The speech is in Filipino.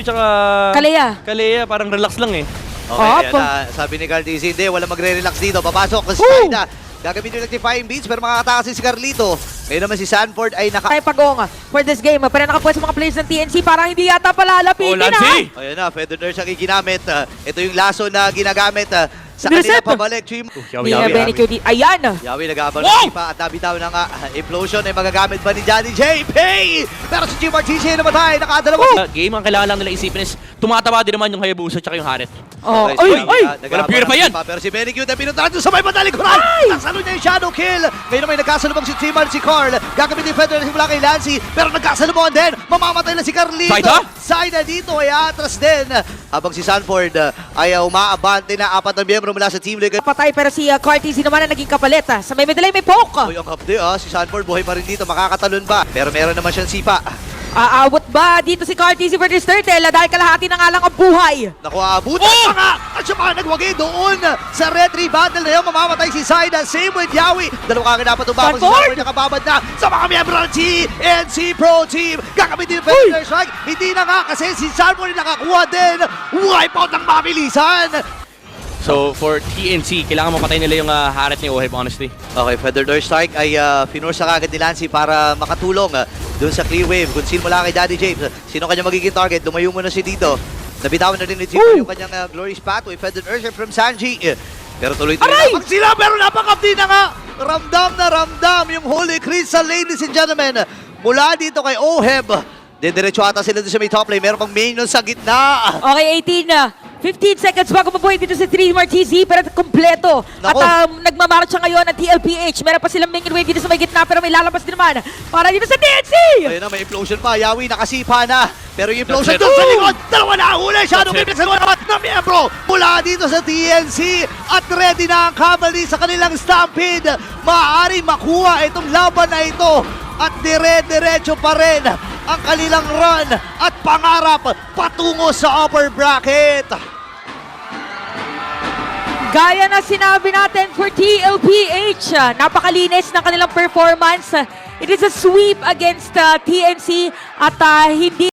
Yui tsaka Kalea. parang relax lang eh. Okay, ayan na. Sabi ni Carl TC, hindi, wala magre-relax dito. Papasok, Spida. Gagamitin yung nag-defying beats, pero makakatakas si Carlito. Ngayon naman si Sanford ay Tayo pagong for this game. Pero nakapuha sa mga players ng TNC, parang hindi yata palalapitin Ayan na, Feather Nurse ang iginamit. Ito yung laso na ginagamit sa kanila pabalik. Yawi. Ayan! Yawi nag-aabang ng Sipa at nabitaw ng implosion ay magagamit ba ni Johnny J? Pay! Pero si Jim Martisi ay namatay, nakadalawa. Game ang kailangan lang nila isipin is tumataba din naman yung Hayabusa tsaka yung Haret. Oh, Walang pure pa yan! Pero si Benny Cute ay pinuntahan doon sa may madalikuran! Nasalo niya yung shadow kill! Ngayon may nagkasalubong si Timar, si Carl. Gagamitin yung Feather simula kay Lancy. Pero nagkasalubong din! Mamamatay na si Carlito! Side dito ay atras din! Habang si Sanford ay umaabante na 4 na miyembro mula sa Team League. Patay pero si Cartesi naman ang naging kapalit. Sa may middle lane may poke. Uy, ang kapde si Sanford buhay pa rin dito. Makakatalon ba? Pero meron naman siyang sipa. Aawot ba dito si Cartesi versus Turtle dahil kalahati na nga lang ang buhay? Naku, aabutan pa nga! At siya pa nagwagi doon sa retry battle na yun. Mamamatay si Saida. Same with Yawi. Dalawa kagad dapat tumabang si Sanford. Nakababad na sa mga miyembro ng TNC Pro Team. Gagamitin yung Feather Strike. Hindi na nga kasi si Sanford nakakuha din. Wipeout ng mabilisan. So for TNC, kailangan mapatay nila yung Haret ni Oheb, honestly. Okay, Feather Door Strike ay pinursa kagad ni Lancy para makatulong doon sa clear wave. Kung sino mula kay Daddy James, sino kanya magiging target, lumayo muna si dito. Nabitawan na rin ni Chico yung kanyang glorious pathway. Feather Urge from Sanji. Pero tuloy-tuloy na sila, pero napakapti na nga. Ramdam na ramdam yung Holy Crystal, ladies and gentlemen. Mula dito kay Oheb. Diretso ata sila doon sa may top lane. Meron pang minion sa gitna. Okay, 15 seconds bago mabuhay dito si 3 Martisi pero kompleto. At nagmamarch siya ngayon ng TLPH. Meron pa silang minion wave dito sa may gitna pero may lalabas din naman para dito sa TNC! Ayun na, may implosion pa. Yawi, nakasipa na. Pero yung implosion doon sa likod. Dalawa na huli. Shadow Wave sa naman na miyembro mula dito sa TNC. At ready na ang Cavalry sa kanilang Stampede. Maaari makuha itong laban na ito. At dire-diretso pa rin ang kanilang run at pangarap patungo sa upper bracket. Gaya na sinabi natin for TLPH, napakalinis ng kanilang performance. It is a sweep against TNC at hindi